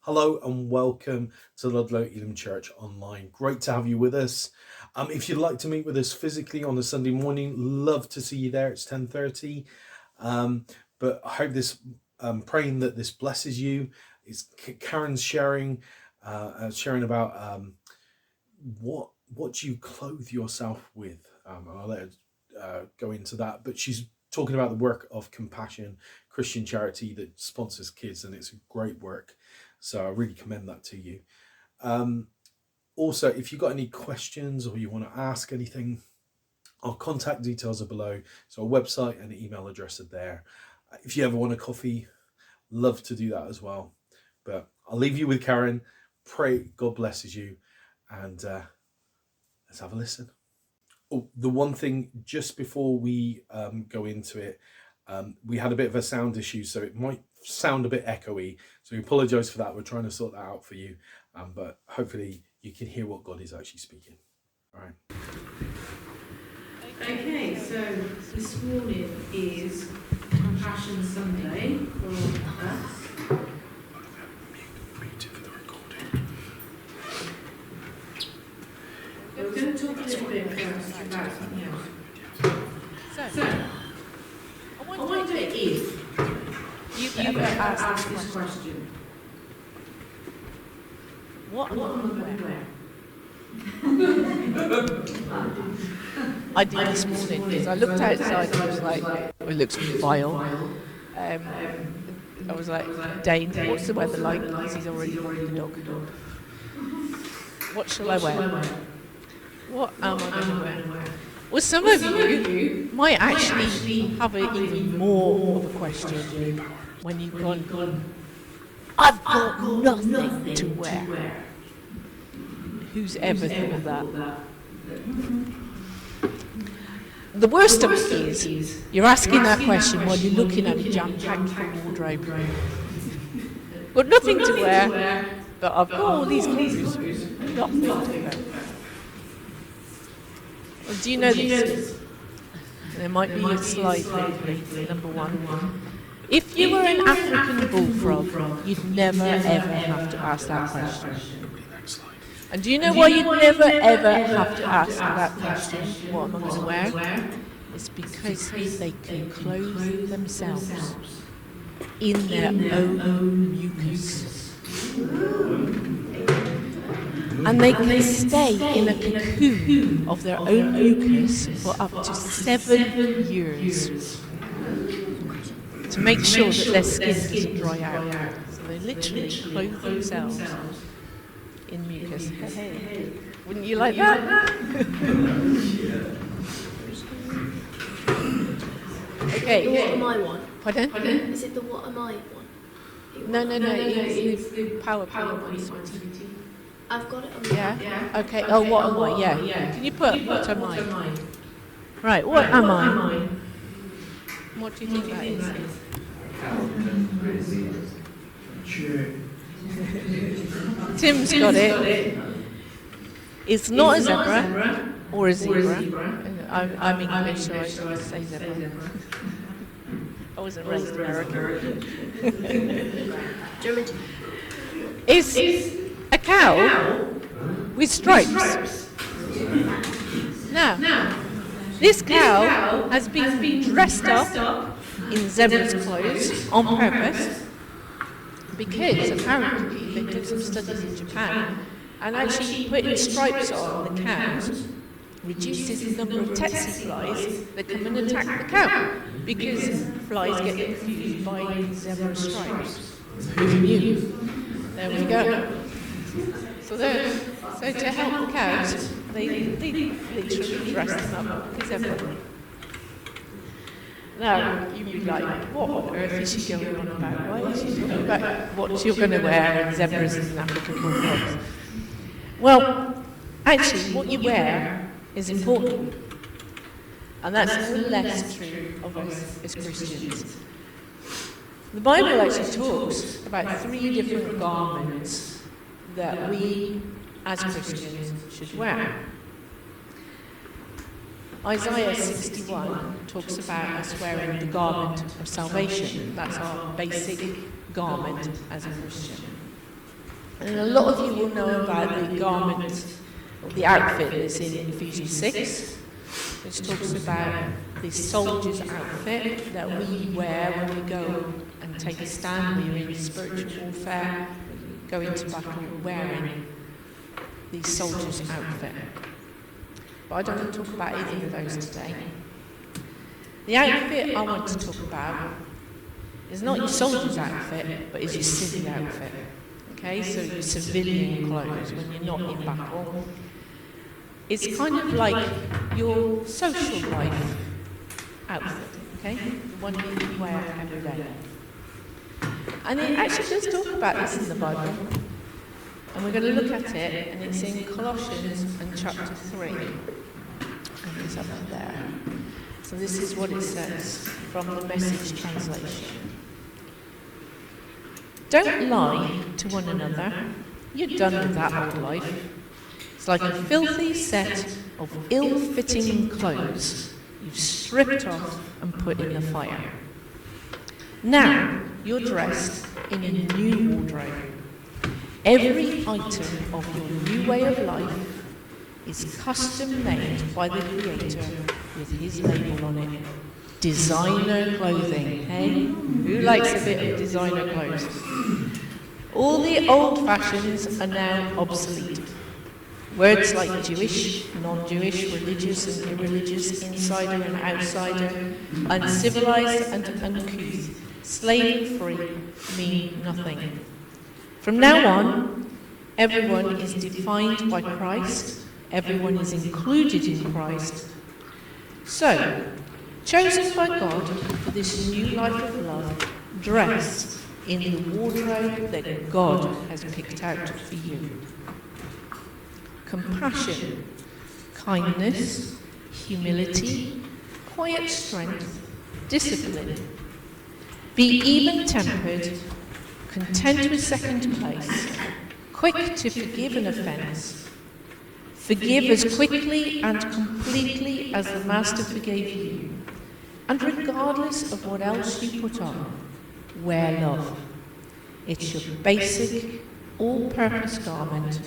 Hello and welcome to Ludlow Elim Church Online. Great to have you with us. If you'd like to meet with us physically on a Sunday morning, love to see you there. It's 10:30. But I hope praying that this blesses you. Karen's sharing about what you clothe yourself with. And I'll let her go into that. But she's talking about the work of Compassion Christian charity that sponsors kids, and it's a great work. So I really commend that to you. Also, if you've got any questions or you want to ask anything, our contact details are below. So our website and email address are there. If you ever want a coffee, love to do that as well. But I'll leave you with Karen. Pray God blesses you. And let's have a listen. Oh, the one thing just before we go into it, we had a bit of a sound issue, so it might sound a bit echoey. So we apologise for that. We're trying to sort that out for you. But hopefully you can hear what God is actually speaking. All right. Okay, so this morning is Compassion Sunday for us. We're going to talk a little bit first about something else. So, I wonder if you've ever asked this question. What am I going to wear? I did this morning because I looked outside and I was like, it looks vile. I was like, Dane, what's the weather like? Because he's already walking the dog. What shall I wear? What am I going to wear? Well, some of you might actually have even more of a question when you've gone, I've got nothing to wear. Who's ever thought of that? The worst of it is, you're asking that question while you're looking at a jam-packed wardrobe. Got nothing to wear, but I've got all these clothes. Nothing to wear. Well, do you know this? There might be a slide there, number one. If you were an African bullfrog, you'd never ever have to ask that question. And do you know why you'd never ever have to ask that question, what am I going to wear? It's because they can clothe themselves in their own mucus. And they can stay in a cocoon of their own mucus for up to 7 years to make sure that their skin doesn't dry out. So they literally clothe themselves in mucus. Hey. Wouldn't you like that? Okay. The what am I one? Pardon? Is it the what am I one? No, it's the PowerPoint one, sweetie. I've got it on Yeah? Okay. Oh, what am I? Yeah. Can you put what am I? Right, what am I? What do you think that is? Tim's got it. It's not a zebra or a zebra. I'm English, so I should say zebra. I wasn't raised American. It's a cow with stripes. Now, this cow has been dressed up in zebra's clothes on purpose because apparently they did some studies in Japan and actually putting stripes on the cows reduces the number of tsetse flies that come and attack the cow because flies get confused by zebra stripes. Who knew? There we go. So to help the cows, they literally dress them up as zebra. Now, you'd be like, what on earth is she going on about? Why is she talking about what you're going to wear in zebras and African bullfrogs? Well, actually, what you wear is important. And that's no less true of us as Christians. The Bible actually talks about 3 different garments that we as Christians should wear. Isaiah 61 talks about us wearing the garment of salvation. That's our basic garment as a Christian. And a lot of you will know about the garment, or the outfit that's in Ephesians 6, which talks about the soldier's outfit that we wear when we go and take a stand. We are in spiritual warfare, go into battle wearing the soldier's outfit. But I don't want to talk about either of those today. The outfit I want to talk about is not your soldier's outfit, but is your civvy outfit. Okay, so your civilian clothes when you're not in battle. It's kind of like your social life outfit, okay? The one you wear every day. And it actually does talk about this in the Bible. And we're going to look at it, and it's in Colossians and chapter 3. And it's up there. So this is what it says from the Message translation. Don't lie to one another. You're done with that old life. It's like a filthy set of ill-fitting clothes you've stripped off and put in the fire. Now you're dressed in a new wardrobe. Every item of your new way of life is custom made by the Creator with his label on it. Designer clothing, hey? Who likes a bit of designer clothes? All the old fashions are now obsolete. Words like Jewish, non-Jewish, religious and irreligious, insider and outsider, uncivilized and uncouth, slave and free mean nothing. From now on, everyone is defined by Christ, everyone is included in Christ. So, chosen by God for this new life of love, dress in the wardrobe that God has picked out for you. Compassion, kindness, humility, quiet strength, discipline. Be even-tempered, content with second place, quick to forgive an offence. Forgive as quickly and completely as the Master forgave you. And regardless of what else you put on, wear love. It's your basic, all-purpose garment.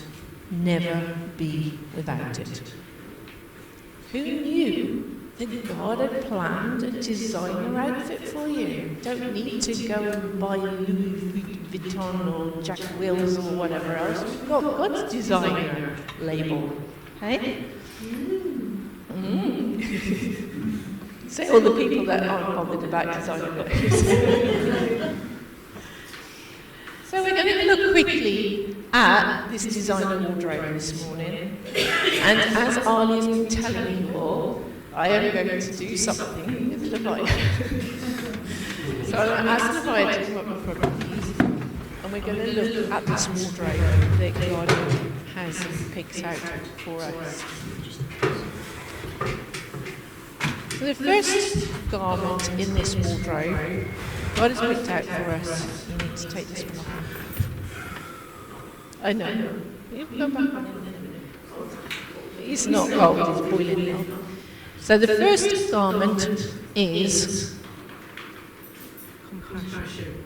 Never be without it. Who knew that God had planned a designer outfit for you? Don't need to go and buy Louis Vuitton or Jack Wills or whatever else. We've got God's designer label. Hey? Say all the people that aren't bothered about designer clothes. So we're going to look quickly at this designer wardrobe this morning. And as Ali has been telling you all, I am going to do something with Levi. So I'm going to ask Levi to come up in front of these. And we're going to look at this wardrobe that God has picked out for us. So the first garment in this wardrobe, God has picked out for us. You need to take this one off. I know. You go back on it in a minute. It's not cold, it's boiling now. So the first garment is compassion.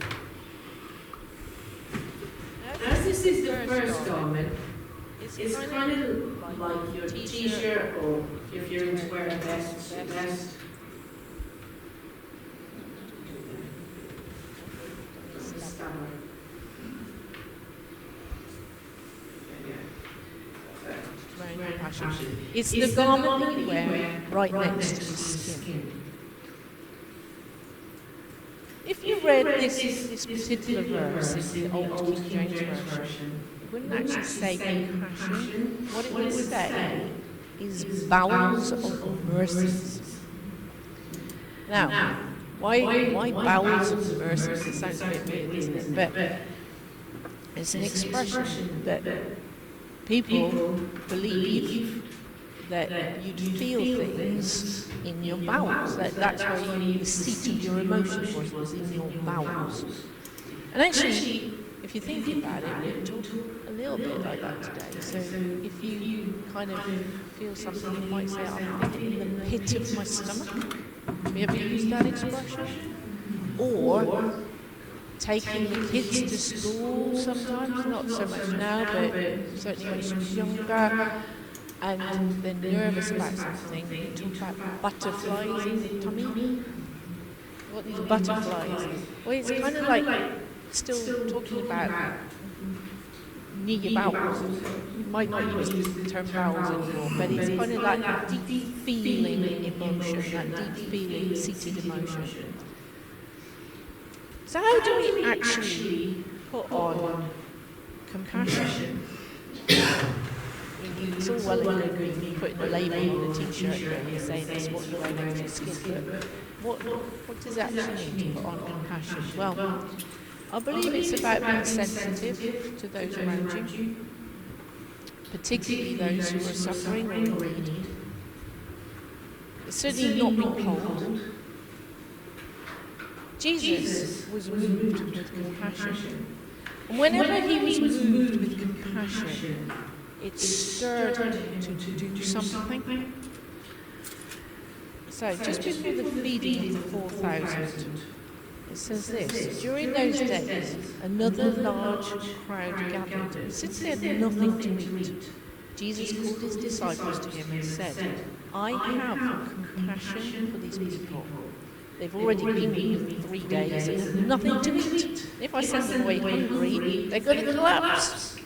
As this is the first garment, it's kind of like your t-shirt, or if you're going to wear a vest, your vest. It's the garment that you wear right next to the skin. If you read this particular verse in the Old King James Version, it wouldn't actually say compassion. What it would say is bowels of mercies. Now, why bowels of mercies? It sounds a bit weird, doesn't it? But it's an expression that people believe that you'd feel things in your bowels. That's where the seat of your emotions was in your bowels. And actually, if you think about it, we talk a little bit like that today. So if you kind of feel something, you might say, I'm in the pit of my stomach. Have you ever used that expression? Or taking the kids to school sometimes, not so much now, but certainly when she was younger, and they're nervous about something. We talk about butterflies in the tummy. What are these butterflies? Well, it's kind of like still talking about near your bowels. You might not use the term bowels anymore, but it's kind of like that deep feeling emotion, that deep feeling seated emotion. So how do we actually put on compassion? It's all well and good putting a label on a t-shirt and saying that's what you wear next to your skin, but what does it actually mean to put on compassion? Well, I believe it's about being sensitive to those around you, particularly those who are suffering or in need. It's certainly not being cold. Jesus was moved with compassion. And whenever he was moved with compassion, it stirred him to do something. So, just before the feeding of the 4,000, it says this: during those days, another large crowd gathered, and since they had nothing to eat, Jesus called his disciples to him and said, "I have compassion for these people. They've already been with me 3 days and have nothing to eat. If I send them away hungry, they're going to collapse."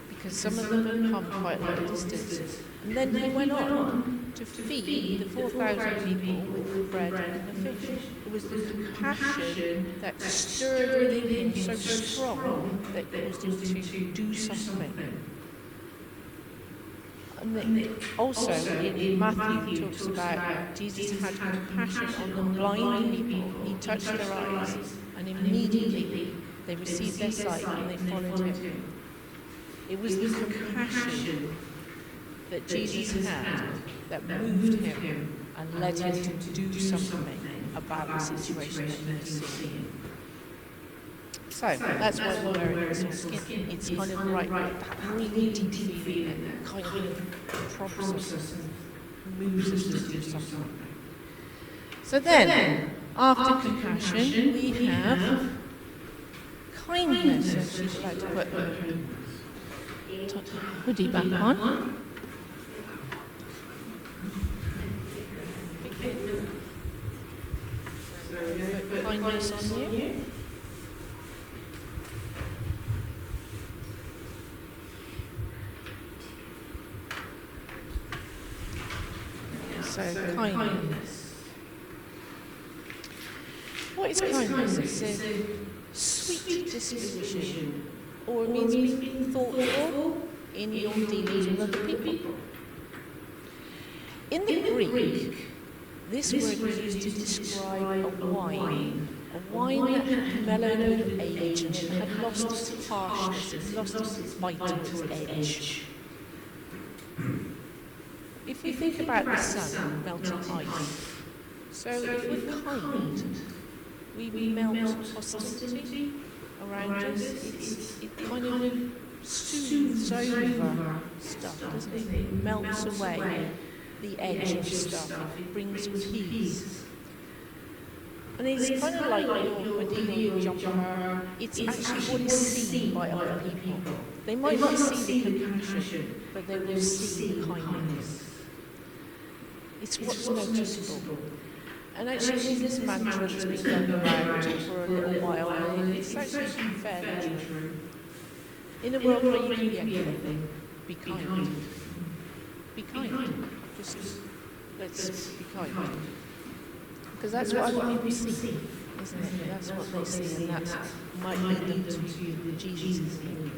Because some of them had come quite a long distance. And then he went on to feed the 4,000 people with the bread and the fish. It was the compassion that stirred within him so strong that caused him to do something. And then also in Matthew it talks about Jesus had compassion on the blind people. He touched their eyes and immediately they received their sight and they followed him. It was the compassion that Jesus had that moved him and led him to do something about the situation that he was seeing. So that's why we're wearing this on skin. It's kind of like that really deep feeling that kind of prompts us and moves us to do something. So then, after compassion, we have kindness. So she'd like to put her hoodie back on. Put kindness on you. So kindness. What is kindness? It's a sweet disposition, or it means being thoughtful in your dealings with other people. In the Greek, this word was used to describe a wine that had mellowed with age and it had lost its harshness, it lost its bite or its edge. If we think about the sun melting ice, so if we're kind, we melt hostility around us. It kind of soothes over stuff, doesn't it? It melts away the edge of stuff. It brings peace. And it's kind of like your hoodie or your jumper. It's actually what is seen by other people. They might not see the compassion, but they will see the kindness. It's what's noticeable. And actually this mantra that's been going around for a little while, and it's actually fairly true. In a world where you can be anything, be kind. Be kind. Just let's be kind. Because that's what other people see, isn't it? That's what they see, and that might lead them to Jesus in you.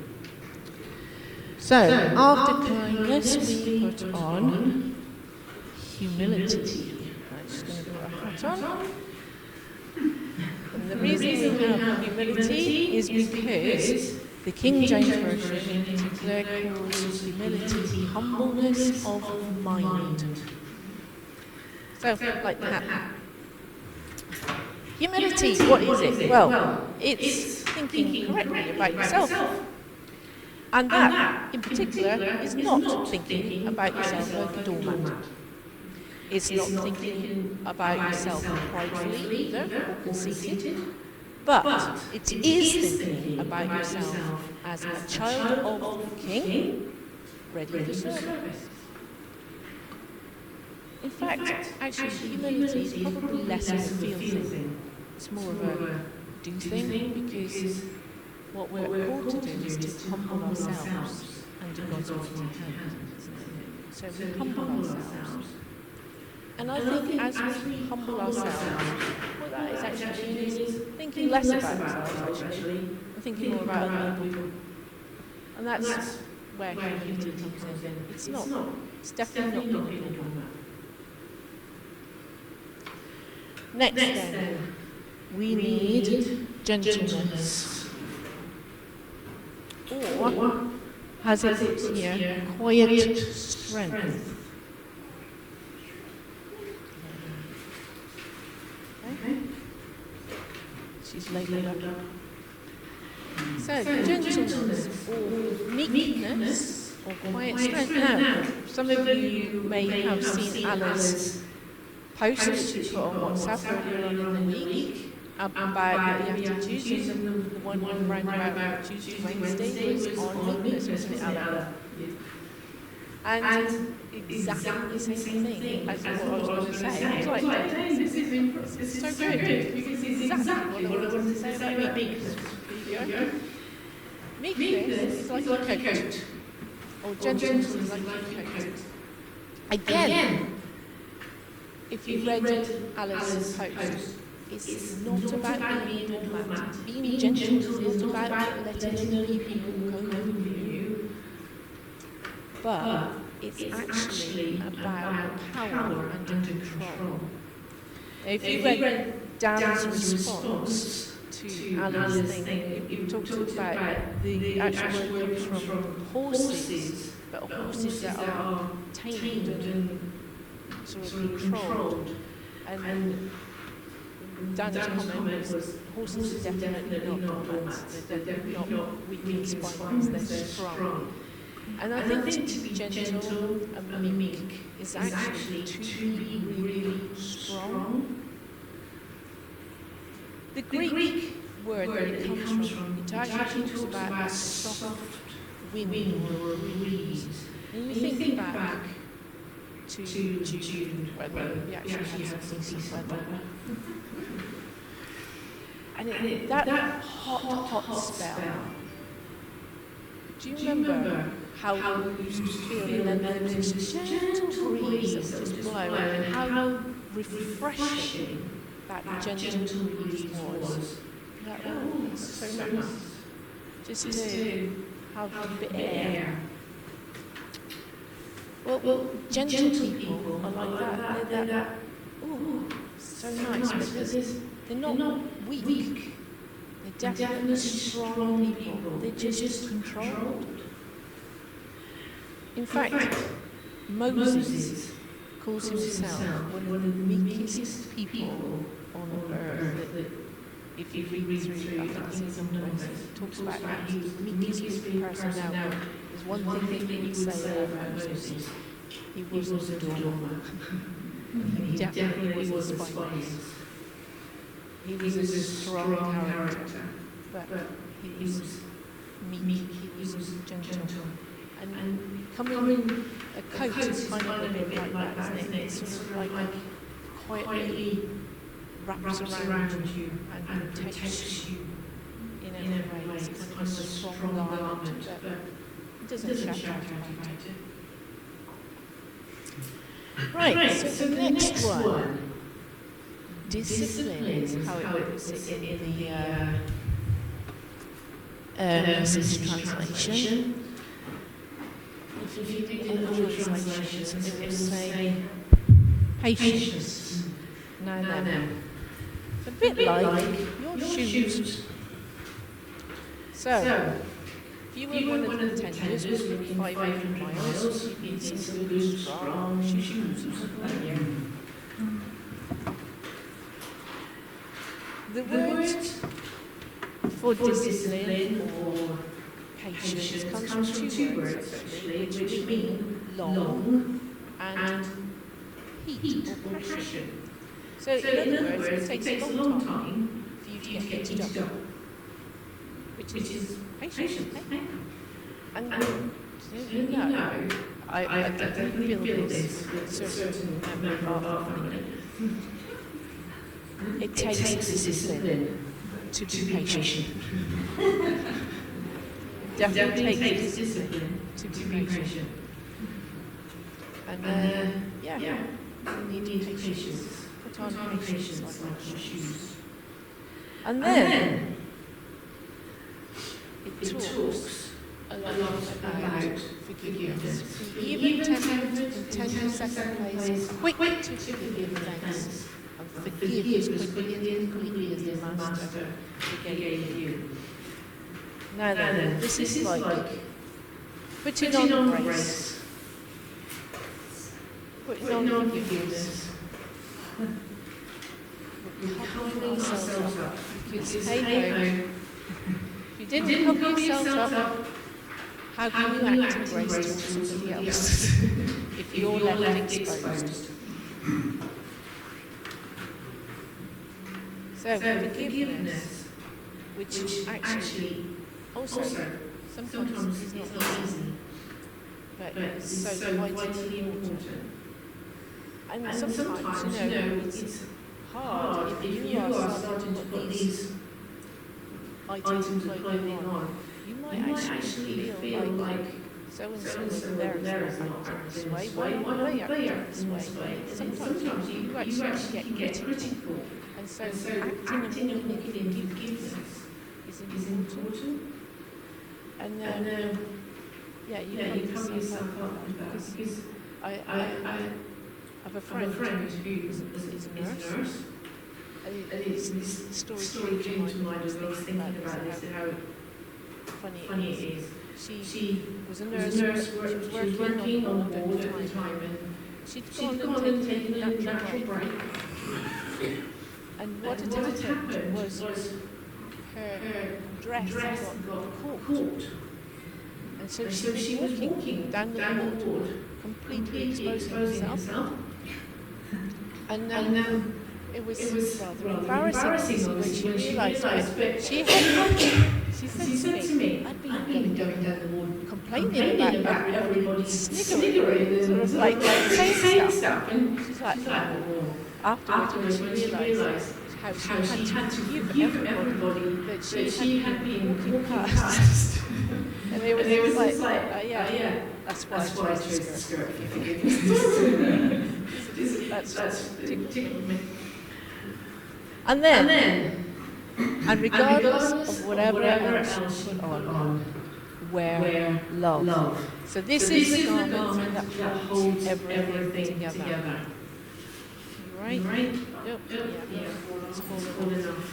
So, after kindness, we put on humility. I'm just going to put a hat on. And the reason we have humility is because the King James Version in particular calls humility humbleness of mind. So, like that. Humility, what is it? Well, it's thinking correctly about yourself. And that, in particular, is not thinking about yourself like a doormat. It's not thinking about yourself pridefully either, or conceited. But it is thinking about yourself as a child of the King, ready for service. In fact, actually, humility is probably less of a feel thing. It's more of a do thing, because what we're called to do is to humble ourselves under God's mighty hand, isn't it? So we humble ourselves. And I think as we humble ourselves, what that is actually doing is thinking less about ourselves, actually, and thinking more about other people. And that's where humility comes in. It's definitely not being a doormat. Next then, we need gentleness. Or, has it put here, quiet strength. Okay. She's labelled up. So, gentleness or meekness or quiet strength. Now, some of you may have seen Alice's post that she put on WhatsApp earlier on in the week about the Beatitudes, and the one round about Tuesday, Wednesday was on meekness, wasn't it, Alan? And exactly the same thing as what I was going to say. I was like, this is so good, because it's exactly what I wanted to say about meekness. Meekness is like a coat, or gentleness is like a coat. Again, if you read Alice's post, it's not about being a doormat. Being gentle is not about letting other people go over you, but it's actually about power and control. Now, if you read Dan's response to Alice's thing, you talked about the actual word comes from horses, but horses that are tamed and sort of controlled. And Dan's comment was horses are definitely not doormats. They're not weak in spines, they're strong. And I think to be gentle and meek is actually to be really strong. The Greek word that it comes from, it actually talks about a soft wind or a breeze. And you think back to June, whether we actually had some decent weather. And that hot spell, do you remember how we used to feel, and then there was this gentle breeze that would just blow, and how refreshing that gentle breeze was? Like, oh, it's so nice just to have a bit of air. Well, gentle people are like that. They're that, oh, so nice, because they're not weak. They're definitely strong people. They're just controlled. In fact, Moses calls himself one of the meekest people on earth. If you read through, I think it's in Moses, it talks about how he was the meekest person now. There's one thing that you would say about Moses. He wasn't a doormat. He definitely was spineless. He was a strong character, but he was meek, he was gentle. And coming a coat is kind of a bit like that, isn't it? It's sort of like quietly wraps around you and protects you in every way. It's kind of a strong garment, but it doesn't shout out about it. Right, so the next one, discipline is how it puts it in the Message translation. If you read in other translations, it will say patience. Now then, it's a bit like your shoes. So, if you were one of the contenders with 500 miles, you'd need some good, strong shoes. The word for discipline or patience comes from two words, actually, which mean long and heat or pressure. So, in other words, it takes a long time for you to get things done, which is patience. And you know, I definitely feel this with a certain member of our family. It takes discipline to be patient. It definitely takes discipline to be patient. And we need patience. Put on patience like our shoes. And then it talks a lot about forgiveness. Even temperament and tender sacrifice, quick to forgive thanks, and forgive as quickly and completely as the Master forgave you. Now then, this is like putting on grace, putting on forgiveness, covering yourselves up, because hey ho, if you didn't cover yourselves up, how can you act in grace towards somebody else if you're left exposed? So forgiveness, which actually also sometimes is not easy, but it's so vitally important. And sometimes, you know, it's hard if you are starting to put these items of clothing on. You might actually feel like so-and-so over there is not acting this way. Why are they acting this way? Sometimes you actually get critical. And so acting and walking in forgiveness is important. And you cover yourself up with that. Because I have a friend who is a nurse. And this story came to mind as I was thinking about this and how funny it is. She was a nurse, she was working on board at the time, and she'd gone and taken a natural break. And what had happened was her dress got caught. And so she was walking down the board, completely exposing herself. And it was rather embarrassing when she realised it. She said to me, I'd been going down the board complaining about everybody sniggering, sort of like saying stuff. And she's like, oh. Afterwards, when she realised how she had to forgive everybody that she had been walking past. And it was like, that's why I chose the skirt for forgiveness. That's tickled me. And regardless of whatever else you put on, wear love. So this is the garment that holds everything together. Right? Yep. Yeah. It's full enough.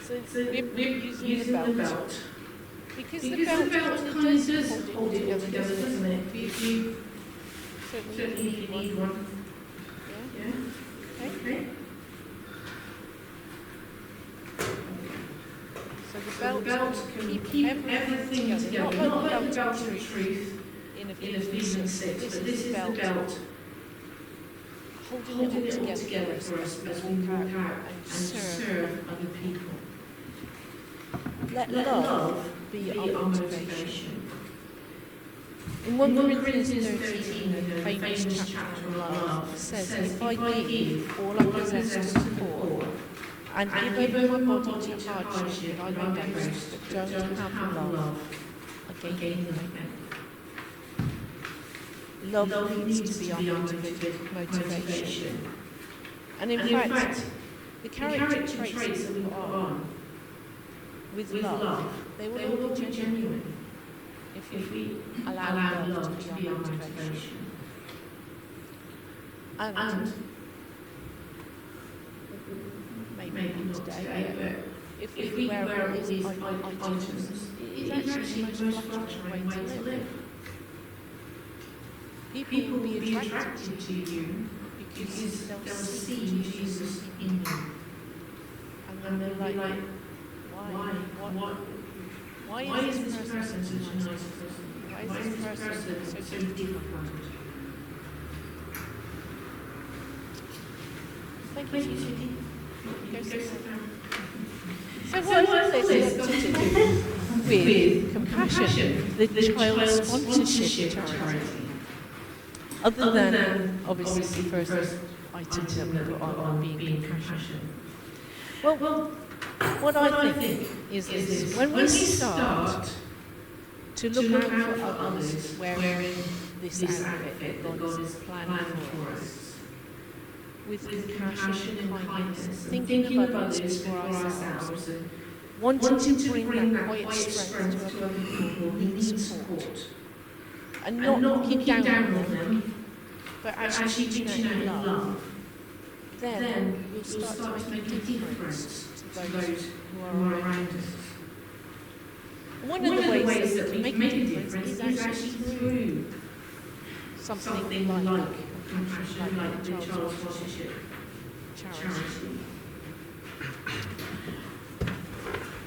So we're using the belt. Because the belt kind of does hold it all together, doesn't it? You certainly need one. Yeah? Okay. So the belt can keep everything together. Not like the belt of truth in Ephesians 6, but this is the belt holding it all together for us as we walk out and serve other people. Let love be our motivation. In 1 Corinthians 13, the famous chapter on love, says, if I give all I possess to the poor, and give over my body to hardship, I may boast, but don't have love, I gain nothing. Love needs to be our motivation. And in fact, the character traits that we put on with love, they will all be genuine if we allow love to be our motivation. And maybe not today, but if we wear all these items, it is actually the most flattering way to live. People will be attracted to you because they'll see Jesus in you. And they'll be like, why is this person such a nice person? Why is this person so difficult? Thank you, Judy. Go sit down. So what is all this got to do with Compassion, the child sponsorship charity? Other than, obviously, the first item that we put on being Compassion. Well, what I think is this. When we start to look out for others wearing this outfit that God has planned for us, with compassion and kindness, thinking of others for ourselves, and wanting to bring that quiet strength to other people who need support, and not looking down on them, but actually reaching out in love, then we'll start to make a difference to those who are around us. One of the ways that we can make a difference is actually through something like Compassion, like the child sponsorship charity.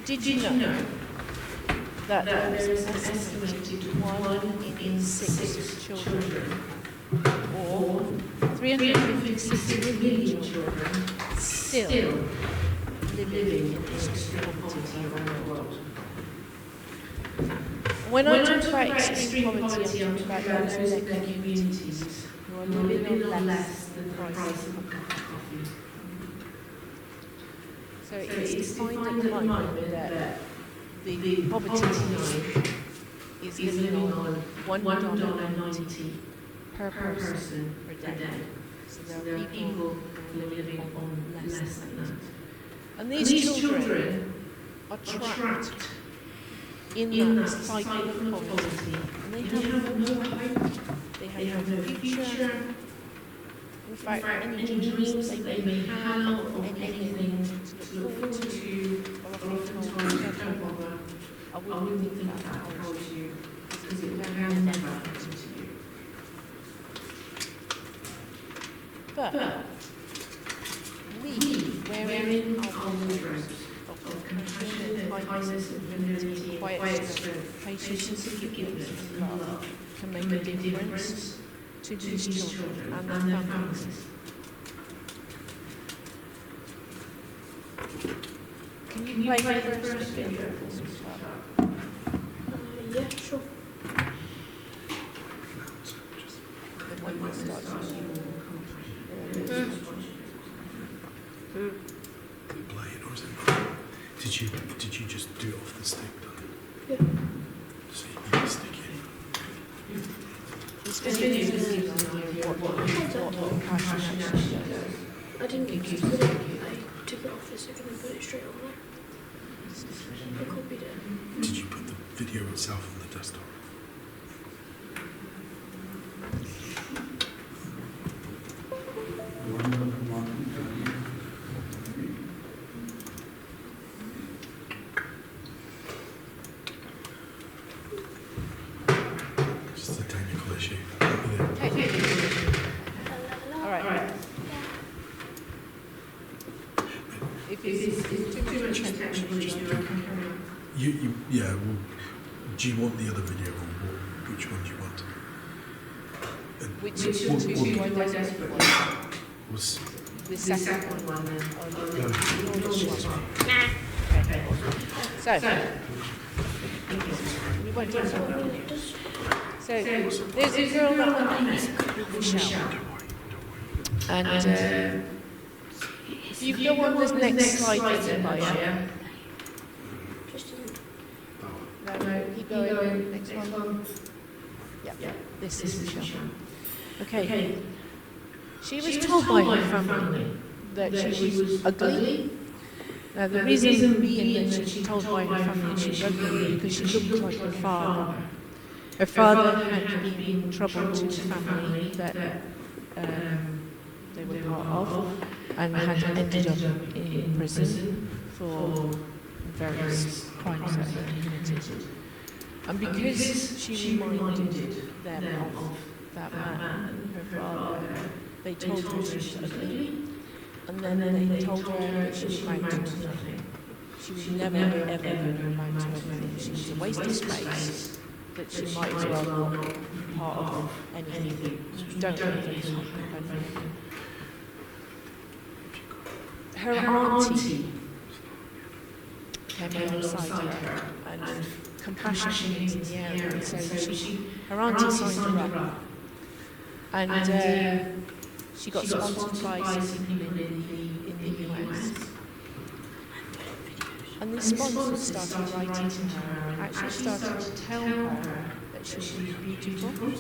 Did you know that there is an estimated 1 in 6 children, or 356 million children, still living in extreme poverty around the world? When I talk about extreme poverty, I'm talking about those in their communities who are living on less than the price of a cup of coffee. So it's defined at the moment that the poverty line is living on $1.90 per person per day. So there are people who are living on less than that. And these children are trapped in that cycle of poverty, and they have no hope, they have no future. In fact, any dreams that they may have, or anything to look forward to, are often told, don't bother, I wouldn't think that I told you, because it will never happen to you. But we, wearing our wardrobes of compassion and kindness and humility, quiet strength, patience and forgiveness and love, can make a difference to these children and their families. Can you play the first video for us as well? Yeah, sure. The one that starts with you. Play it, or is it not? Did you just do it off the stick? Yeah. So you need to stick in. This video is what compassion actually does. I didn't get to put it. I took it off the second and put it straight on there. I copied it. Did you put the video itself on the desktop? Just a technical issue. Alright. If it's too much attention, Yeah. Well, do you want the other video, or which one do you want? which two do I desperate one? Was The second one then, or the this one? Okay. So, we won't do that. So, there's a girl that I met called Michelle. And if you go on this next slide, Maya. No, keep going. Next one. Yeah, this is Michelle. Okay. She was told by her family that she was ugly. Now, the reason being that she was told by her family that she was ugly because she looked like her father. Her father had been in trouble to the family that they were part of and had ended up in prison for various crimes that he had committed. And because she reminded them of that man, her father, they told her she was ugly, and then they told her that she would amount to nothing. She was never, ever going to amount to anything. She was a waste of space, that she might as well not be part of anything. You don't know if it's not anything. her auntie came alongside her and compassion came into the area. And so her auntie signed her up. And she got sponsored by some people in the US. And the sponsors started writing to her and actually started to tell her that she was beautiful,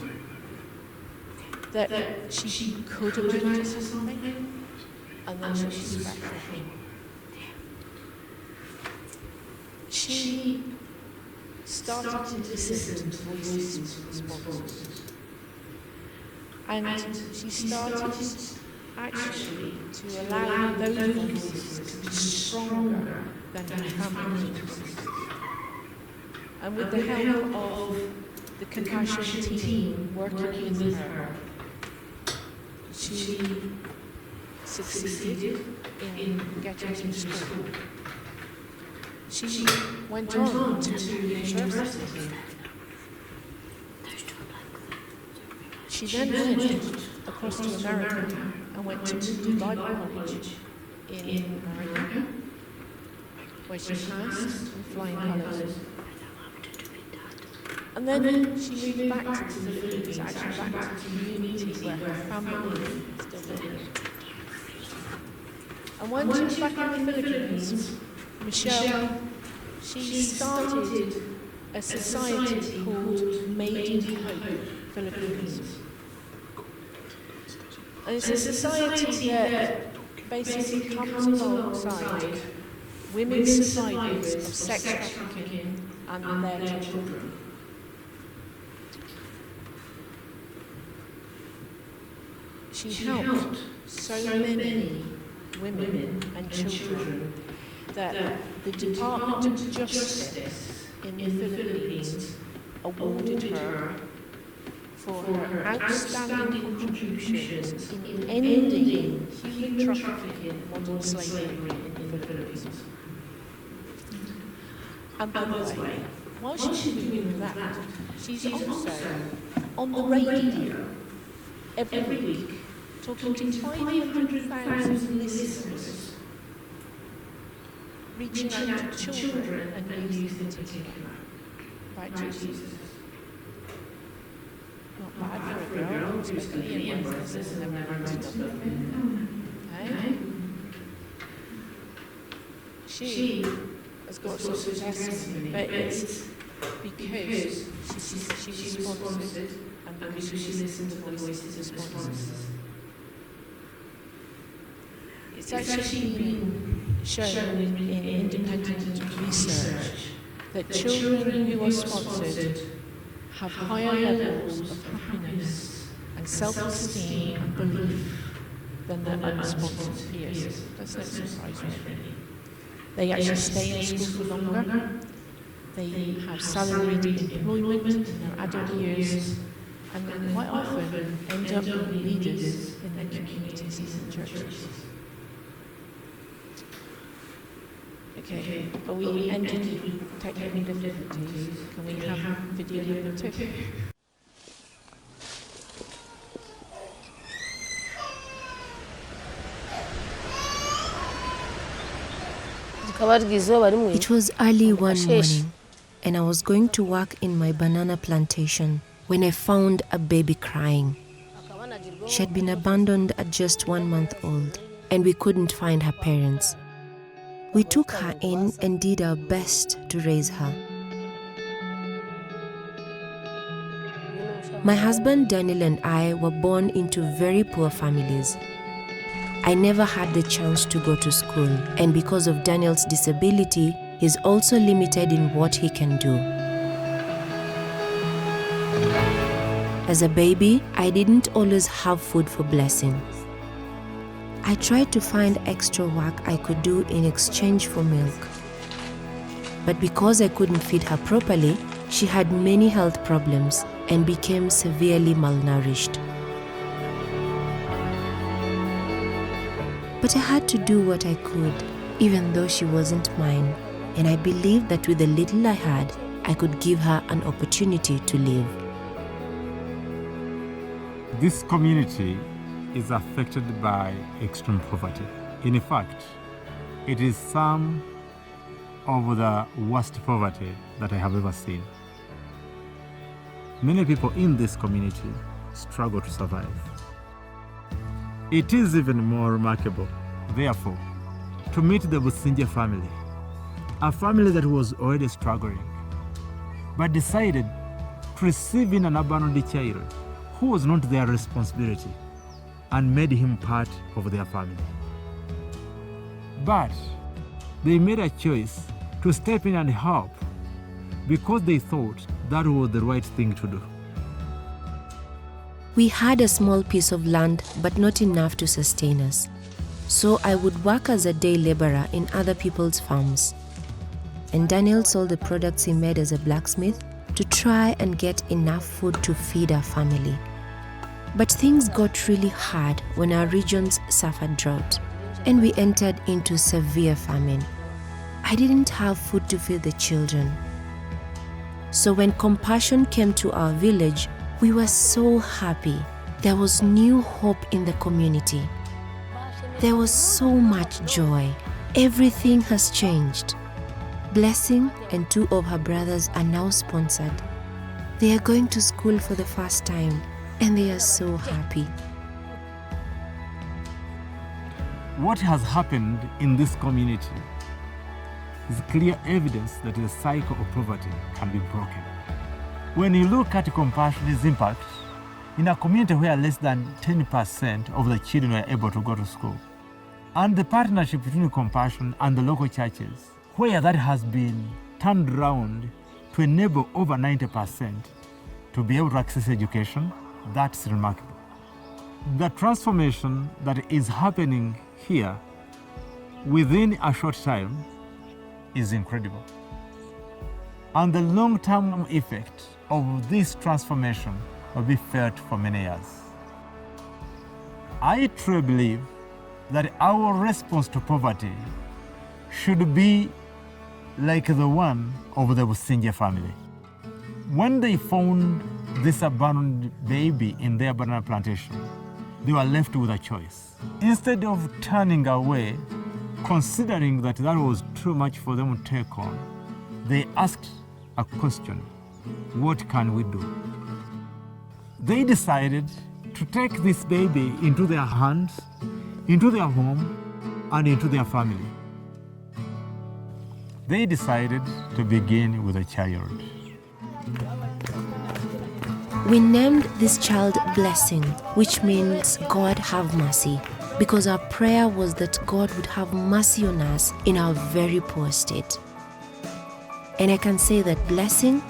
that she could amount to something, and that she was special. She started to listen to voices from the sponsors. And she started actually to allow those voices to be stronger than her family voices. And with the help of the compassion team working with her, she succeeded in getting to school. She went on to university. She then went across to America and went to Ludlow Bible College in America, where she passed in flying colours. And then she moved back to the Philippines, actually back to the community where her family still lived. And when she was back in the Philippines, Michelle, she started a society called Made in Hope Philippines. And it's a society that basically comes alongside women survivors of sex trafficking and their children. She helped so many women and children that the Department of Justice in the Philippines awarded her for her outstanding contributions in ending human trafficking and modern slavery in the Philippines. And by the way, while she's doing that, she's also on the radio every week talking to 500,000 listeners, reaching out to children and youth in particular about Jesus. Not bad for a girl, especially in Wales, and never okay? She has got sort of testimony, but it's because she was sponsored and because she listened to the voices of sponsors. It's actually been shown in independent research that children who are sponsored have higher levels of happiness and self-esteem and belief than their unsponsored peers. That's no surprise, really. They actually stay in school for longer. They have salaried employment in their adult years, and quite often end up being leaders in their communities and churches. Okay, are we ending with technical difficulties? Can we have video number 2? It was early one morning, and I was going to work in my banana plantation when I found a baby crying. She had been abandoned at just 1 month old, and we couldn't find her parents. We took her in and did our best to raise her. My husband Daniel and I were born into very poor families. I never had the chance to go to school, and because of Daniel's disability, he's also limited in what he can do. As a baby, I didn't always have food for Blessing. I tried to find extra work I could do in exchange for milk. But because I couldn't feed her properly, she had many health problems and became severely malnourished. But I had to do what I could, even though she wasn't mine, and I believed that with the little I had, I could give her an opportunity to live. This community is affected by extreme poverty. In fact, It is some of the worst poverty that I have ever seen. Many people in this community struggle to survive. It is even more remarkable, therefore, to meet the Businje family, a family that was already struggling, but decided to receive in an abandoned child who was not their responsibility and made him part of their family. But they made a choice to step in and help because they thought that was the right thing to do. We had a small piece of land, but not enough to sustain us. So I would work as a day laborer in other people's farms. And Daniel sold the products he made as a blacksmith to try and get enough food to feed our family. But things got really hard when our regions suffered drought, and we entered into severe famine. I didn't have food to feed the children. So when compassion came to our village, we were so happy. There was new hope in the community. There was so much joy. Everything has changed. Blessing and two of her brothers are now sponsored. They are going to school for the first time, and they are so happy. What has happened in this community is clear evidence that the cycle of poverty can be broken. When you look at Compassion's impact, in a community where less than 10% of the children were able to go to school, and the partnership between Compassion and the local churches, where that has been turned around to enable over 90% to be able to access education, that's remarkable. The transformation that is happening here within a short time is incredible. And the long-term effect of this transformation will be felt for many years. I truly believe that our response to poverty should be like the one of the Businje family. When they found this abandoned baby in their banana plantation, they were left with a choice. Instead of turning away, considering that that was too much for them to take on, they asked a question: what can we do? They decided to take this baby into their hands, into their home, and into their family. They decided to begin with a child. We named this child Blessing, which means God have mercy, because our prayer was that God would have mercy on us in our very poor state. And I can say that Blessing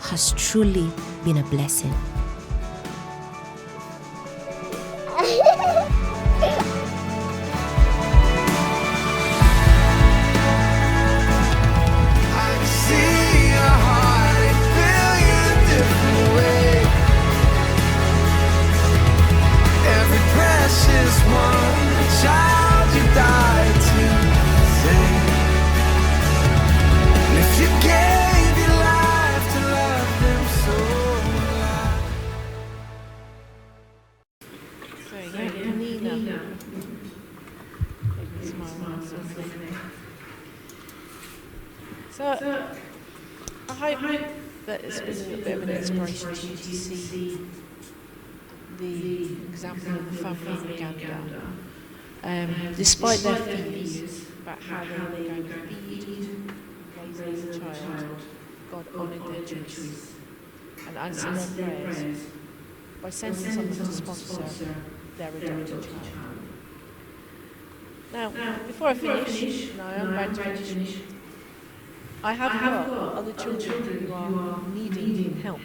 has truly been a blessing. So I hope that it's been a bit of an inspiration to you to see the example of the family in Uganda. Despite their fears about how they were going to feed and raise their child, God honoured their choice and answered their prayers by sending someone to sponsor their adopted child. Now, before I finish, and I am about to finish, I have got other children who are needing help.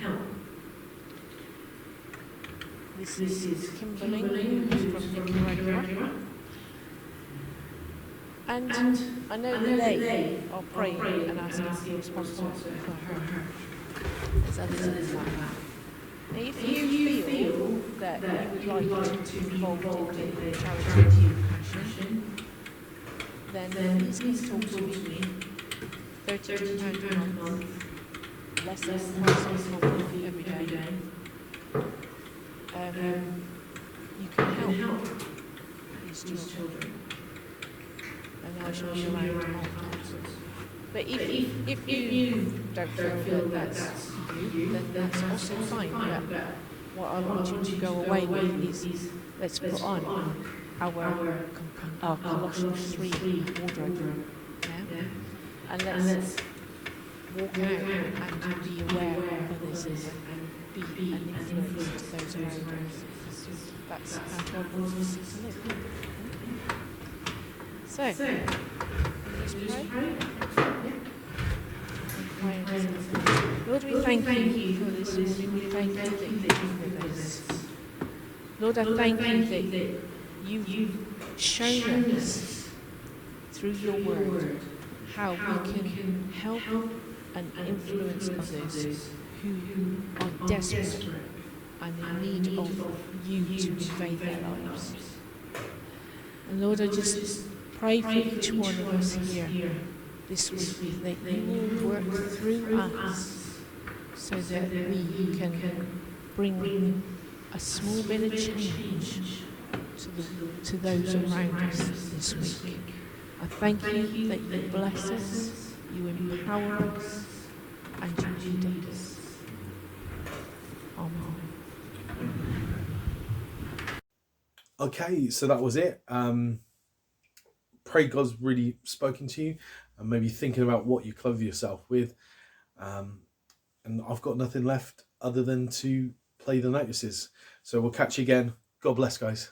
This is Kimberly, who's from Nicaragua. And I know that they are praying and asking for a sponsor for her. There's others like that. Now, if you feel that you would like to be involved in the charity passion, then please come talk to me. £32 a month, less than £1 every day. You can help these children. and I'll show you around afterwards. But if you don't feel that that's you, then that's also fine. But what I want you to go away with is, let's put on our Colossians 3 wardrobe, yeah? And let's walk out and be aware of others and be an influence to those around us. That's how God wants us to live. So, let's pray. Lord, we thank you for this morning. We thank you that you're with us. Lord, I thank you that you've shown us through your word how we can help and influence others who are desperate and in need of you to invade their lives. And Lord, I just pray for each one of us here this week that you will work through us so that we can bring a small bit of change to those around us this week. I thank you that you bless us, you empower us, and you lead us. Amen. Okay, so that was it. Pray God's really spoken to you and maybe thinking about what you clothe yourself with. And I've got nothing left other than to play the notices. So we'll catch you again. God bless, guys.